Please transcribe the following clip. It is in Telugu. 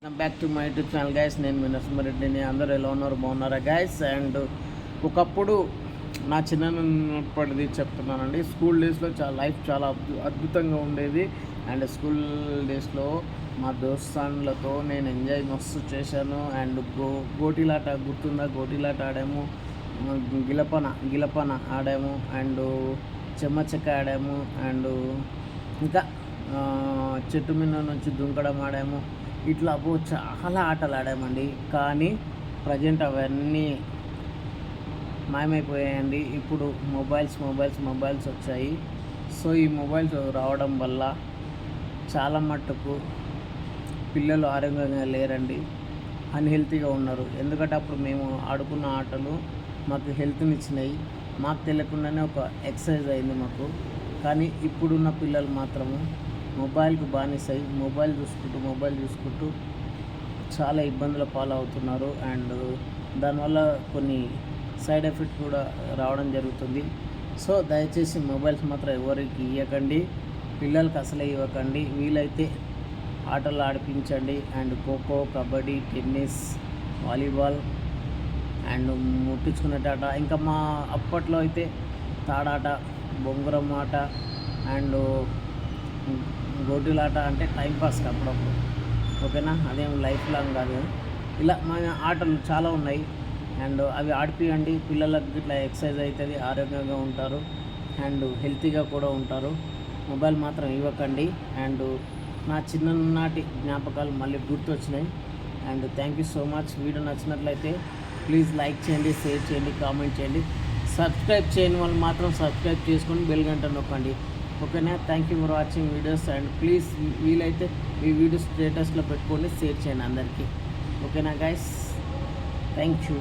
Back to my YouTube channel guys. నేను మీ నరసింహారెడ్డిని. అందరూ ఎలా ఉన్నారు, బాగున్నారా గైస్? అండ్ ఒకప్పుడు నా చిన్నప్పటిది చెప్తున్నానండి. స్కూల్ డేస్లో లైఫ్ చాలా అద్భుతంగా ఉండేది. అండ్ స్కూల్ డేస్లో మా దోస్తాన్లతో నేను ఎంజాయ్ మస్తు చేశాను. అండ్ గోటీలాట గుర్తుందా? గోటీలాట ఆడాము, గిలపన ఆడాము, అండ్ చెక్క ఆడాము, అండ్ ఇంకా చెట్టు మీద నుంచి దుంకడం ఆడాము. ఇట్లా చాలా ఆటలు ఆడామండి. కానీ ప్రజెంట్ అవన్నీ మాయమైపోయాయండి. ఇప్పుడు మొబైల్స్ వచ్చాయి. సో ఈ మొబైల్స్ రావడం వల్ల చాలా మట్టుకు పిల్లలు ఆరోగ్యంగా లేరండి, అన్హెల్తీగా ఉన్నారు. ఎందుకంటే అప్పుడు మేము ఆడుకున్న ఆటలు మాకు హెల్త్ని ఇచ్చినాయి, మాకు తెలియకుండానే ఒక ఎక్సర్సైజ్ అయింది మాకు. కానీ ఇప్పుడున్న పిల్లలు మాత్రము మొబైల్కి బానిసై మొబైల్ చూసుకుంటూ చాలా ఇబ్బందుల పాలవుతున్నారు. అండ్ దానివల్ల కొన్ని సైడ్ ఎఫెక్ట్ కూడా రావడం జరుగుతుంది. సో దయచేసి మొబైల్స్ మాత్రం ఎవరికి ఇవ్వకండి, పిల్లలకి అసలే ఇవ్వకండి. వీలైతే ఆటలు ఆడిపించండి. And kho kho, kabaddi, tennis, volleyball, and ముట్టించుకునేటాట. ఇంకా మా అప్పట్లో అయితే తాడాట, బొంగరం ఆట, అండ్ గోటీలాట అంటే టైంపాస్కి అప్పుడప్పుడు, ఓకేనా? అదేం లైఫ్ లాంగ్ కాదు. ఇలా మన ఆటలు చాలా ఉన్నాయి. అండ్ అవి ఆడిపియండి. పిల్లలకు ఇట్లా ఎక్సర్సైజ్ అవుతుంది, ఆరోగ్యంగా ఉంటారు, అండ్ హెల్తీగా కూడా ఉంటారు. మొబైల్ మాత్రం ఇవ్వకండి. అండ్ నా చిన్ననాటి జ్ఞాపకాలు మళ్ళీ గుర్తొచ్చినాయి. And thank you so much. Video నచ్చినట్లయితే ప్లీజ్ లైక్ చేయండి, షేర్ చేయండి, కామెంట్ చేయండి. సబ్స్క్రైబ్ చేయని వాళ్ళు మాత్రం సబ్స్క్రైబ్ చేసుకొని బెల్ గంట నొక్కండి, ఓకేనా? Thank you for watching videos. And please వీలైతే ఈ వీడియో స్టేటస్లో పెట్టుకోండి, షేర్ చేయండి అందరికీ, ఓకేనా గైస్? Thank you.